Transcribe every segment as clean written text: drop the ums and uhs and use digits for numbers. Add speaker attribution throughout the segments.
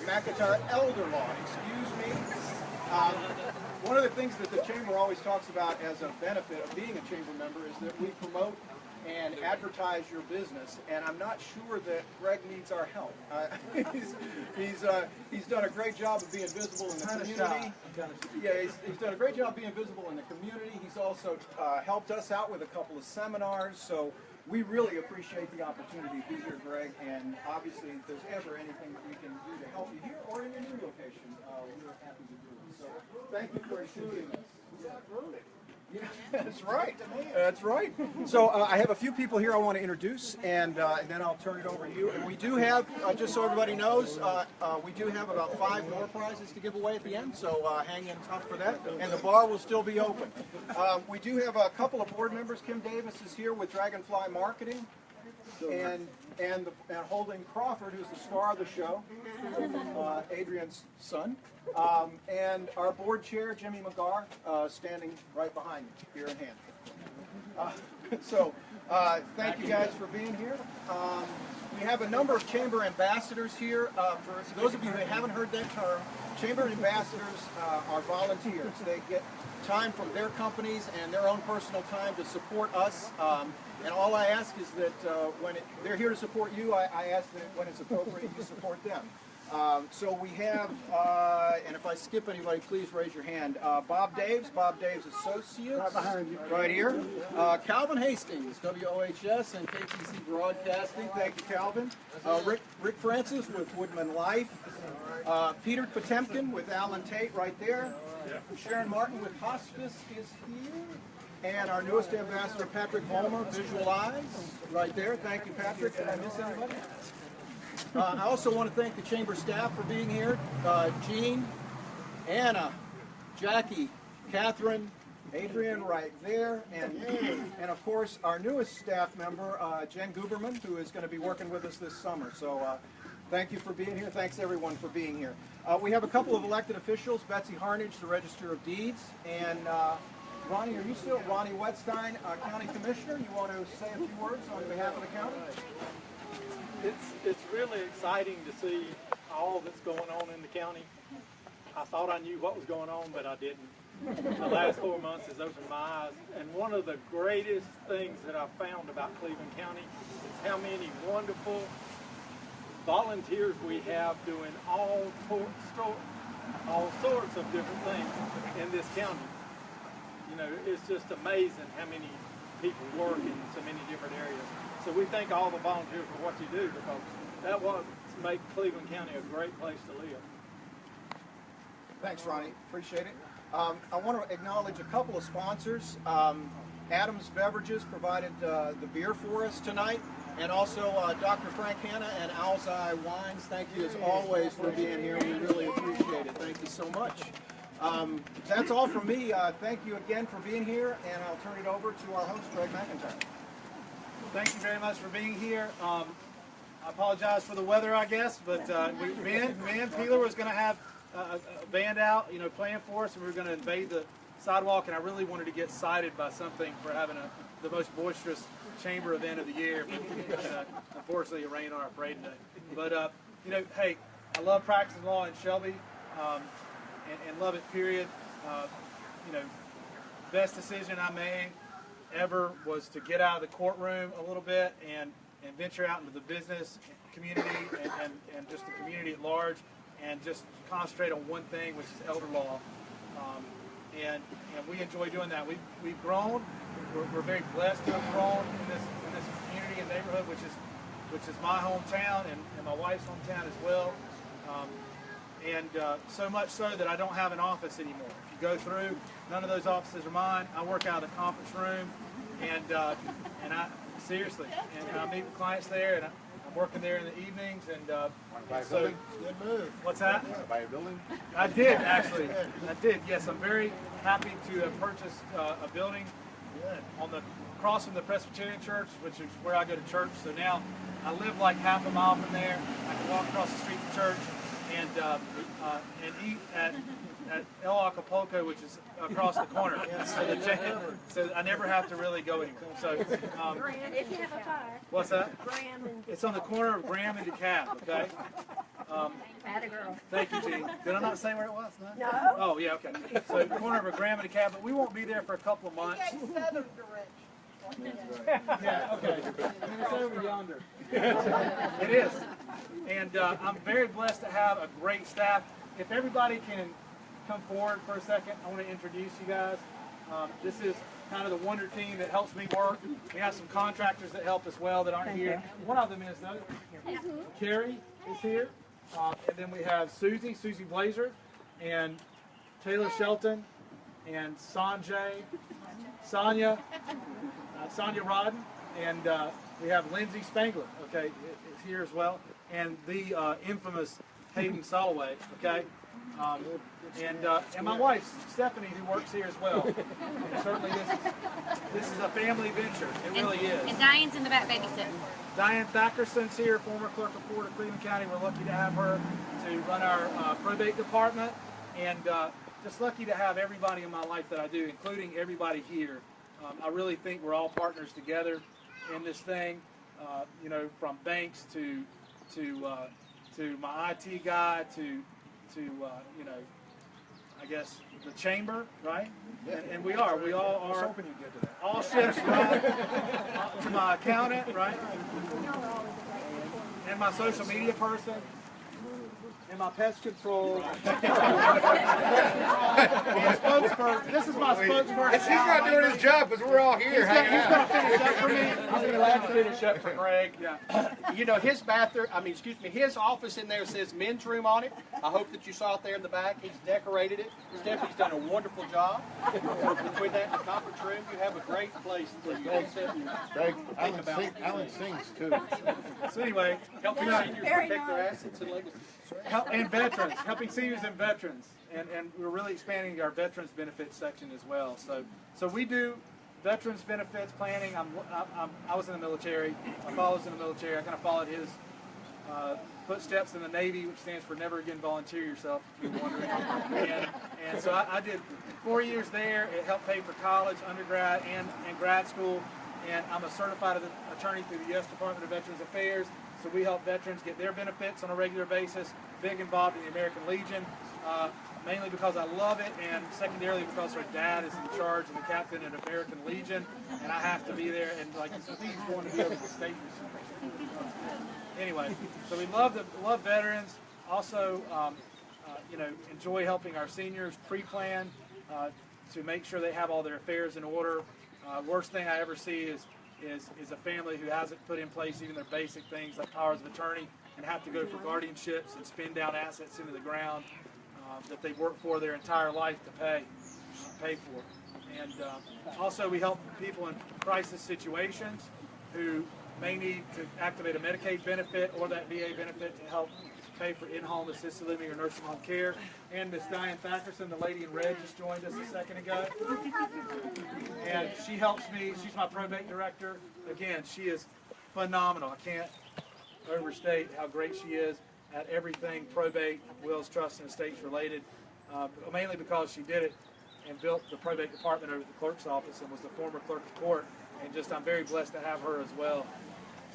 Speaker 1: McIntyre elder law. Excuse me. One of the things that the Chamber always talks about as a benefit of being a Chamber member is that we promote and advertise your business, and I'm not sure that Greg needs our help. He's done a great job of being visible in the community. Yeah, he's done a great job being visible in the community. He's also helped us out with a couple of seminars, so we really appreciate the opportunity to be here, Greg, and obviously if there's ever anything that we can do to help you here or in your new location, we're happy to do it. So thank you for including us. Yeah, that's right. That's right. So I have a few people here I want to introduce, and then I'll turn it over to you. And we do have, just so everybody knows, we do have about 5 more prizes to give away at the end, so hang in tough for that. And the bar will still be open. We do have a couple of board members. Kim Davis is here with Dragonfly Marketing, and Holding Crawford, who's the star of the show, Adrian's son. And our board chair, Jimmy McGarr, standing right behind me, here in hand. Thank you guys for being here. We have a number of Chamber ambassadors here. For those of you who haven't heard that term, Chamber ambassadors are volunteers. They get time from their companies and their own personal time to support us. And all I ask is that when they're here to support you, I ask that when it's appropriate, you support them. So we have, and if I skip anybody, please raise your hand. Bob Daves Associates, right behind you, right here. Calvin Hastings, WOHS and KTC Broadcasting. Thank you, Calvin. Rick Francis with Woodman Life. Peter Potemkin with Alan Tate, right there. Sharon Martin with Hospice is here. And our newest ambassador, Patrick Vollmer, Visual Eyes, right there. Thank you, Patrick. Did I miss anybody? I also want to thank the Chamber staff for being here. Jean, Anna, Jackie, Catherine, Adrian right there, and of course our newest staff member, Jen Guberman, who is going to be working with us this summer. So thank you for being here. Thanks everyone for being here. We have a couple of elected officials, Betsy Harnage, the Register of Deeds, and Ronnie, are you still Ronnie Wetstein, County Commissioner? You want to say a few words on behalf of the county?
Speaker 2: It's really exciting to see all that's going on in the county. I thought I knew what was going on, but I didn't. The last 4 months has opened my eyes. And one of the greatest things that I've found about Cleveland County is how many wonderful volunteers we have doing all sorts of different things in this county. You know, it's just amazing how many people work in so many different areas. So we thank all the volunteers for what you do, because that will make Cleveland County a great place to live.
Speaker 1: Thanks, Ronnie. Appreciate it. I want to acknowledge a couple of sponsors. Adams Beverages provided the beer for us tonight, and also Dr. Frank Hanna and Owl's Eye Wines. Thank you as always for being here. We really appreciate it. Thank you so much. That's all from me. Thank you again for being here, and I'll turn it over to our host, Greg McIntyre.
Speaker 3: Thank you very much for being here. I apologize for the weather, I guess, but me and Peeler was going to have a band out, playing for us, and we were going to invade the sidewalk, and I really wanted to get cited by something for having the most boisterous chamber event of the year. But, unfortunately, it rained on our parade today. But hey, I love practicing law in Shelby, and love it. Period. Best decision I made ever was to get out of the courtroom a little bit and venture out into the business community and just the community at large, and just concentrate on one thing, which is elder law. And we enjoy doing that. We've grown. We're very blessed to have grown in this community and neighborhood, which is my hometown and my wife's hometown as well. So much so that I don't have an office anymore. If you go through, none of those offices are mine. I work out of the conference room, and I seriously, and I meet with clients there, and I'm working there in the evenings, and so
Speaker 1: Good move.
Speaker 3: What's that?
Speaker 1: Buy a building?
Speaker 3: I did actually. I did. Yes, I'm very happy to have purchased a building on the across from the Presbyterian Church, which is where I go to church. So now I live like half a mile from there. I can walk across the street to church and eat at El Acapulco, which is across the corner. So I never have to really go anywhere. So
Speaker 4: Graham, if you have a fire.
Speaker 3: What's that?
Speaker 4: Graham and
Speaker 3: It's on the corner of Graham and DeKalb. Okay.
Speaker 4: Atta girl.
Speaker 3: Thank you, Gene. Did I not say where it was?
Speaker 4: No.
Speaker 3: Oh, yeah, okay. So the corner of a Graham and a Cabot. We won't be there for a couple of months.
Speaker 5: Southern direction.
Speaker 3: Yeah, okay. And it's over yonder. It is. And I'm very blessed to have a great staff. If everybody can come forward for a second, I want to introduce you guys. This is kind of the wonder team that helps me work. We have some contractors that help as well that aren't here. One of them is, though, Carrie is here. And then we have Susie Blazer, and Taylor Shelton, and Sonia Rodden, and we have Lindsay Spangler, okay, is here as well, and the infamous Hayden Soloway, okay, and my wife Stephanie, who works here as well. And certainly this is a family venture. It really is.
Speaker 6: And Diane's in the back babysitting.
Speaker 3: Diane Thackerson's here, former clerk of court of Cleveland County. We're lucky to have her to run our probate department, and just lucky to have everybody in my life that I do, including everybody here. I really think we're all partners together in this thing. You know, from banks to my IT guy to you know, I guess the chamber, right? And we all are.
Speaker 1: I was hoping you'd get to that.
Speaker 3: All ships right to my accountant, right? And my social media person. And my pest control. And spokesperson. This is my spokesperson.
Speaker 7: He's not doing his job because we're all here.
Speaker 3: He's going to finish up for me.
Speaker 8: I'm going to finish up for Greg.
Speaker 3: Yeah.
Speaker 8: You know, his bathroom, his office in there says men's room on it. I hope that you saw it there in the back. He's decorated it. Stephanie's done a wonderful job. Between that and the conference room, you have a great place where you can sit and
Speaker 7: Greg,
Speaker 8: think about it.
Speaker 7: Alan sings too.
Speaker 3: So anyway,
Speaker 8: Helping seniors protect their assets and legacy.
Speaker 3: and veterans, helping seniors and veterans, and we're really expanding our veterans benefits section as well. So we do veterans benefits planning. I was in the military. My father's in the military. I kind of followed his footsteps in the Navy, which stands for Never Again Volunteer Yourself, if you're wondering. And so I did 4 years there. It helped pay for college, undergrad, and grad school. And I'm a certified attorney through the U.S. Department of Veterans Affairs. So we help veterans get their benefits on a regular basis. Big involved in the American Legion, mainly because I love it, and secondarily because her dad is in charge and the captain in American Legion, and I have to be there. And like, so he's going to be over the state. Anyway, so we love veterans. Also, you know, enjoy helping our seniors pre-plan to make sure they have all their affairs in order. Worst thing I ever see is a family who hasn't put in place even their basic things like powers of attorney and have to go for guardianships and spin down assets into the ground that they've worked for their entire life to pay for. And also we help people in crisis situations who may need to activate a Medicaid benefit or that VA benefit to help pay for in-home assisted living or nursing home care. And Miss Diane Thackerson, the lady in red, just joined us a second ago. And she helps me. She's my probate director. Again, she is phenomenal. I can't overstate how great she is at everything probate, wills, trusts, and estates related, mainly because she did it and built the probate department over the clerk's office and was the former clerk of court. And just I'm very blessed to have her as well.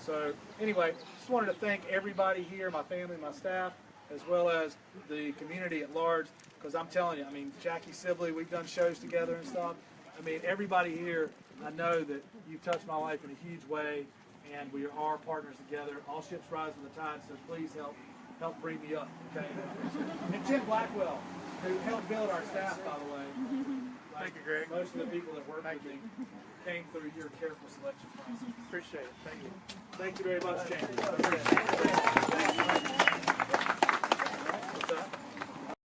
Speaker 3: So anyway, just wanted to thank everybody here, my family, my staff, as well as the community at large, because I'm telling you, I mean, Jackie Sibley, we've done shows together and stuff. I mean, everybody here, I know that you've touched my life in a huge way, and we are partners together. All ships rise with the tide, so please help bring me up, okay? And Tim Blackwell, who helped build our staff, by the way.
Speaker 7: Thank you, Greg.
Speaker 3: Most of the people that work with me came through your careful selection process.
Speaker 8: Appreciate it. Thank you.
Speaker 3: Thank you very much, James.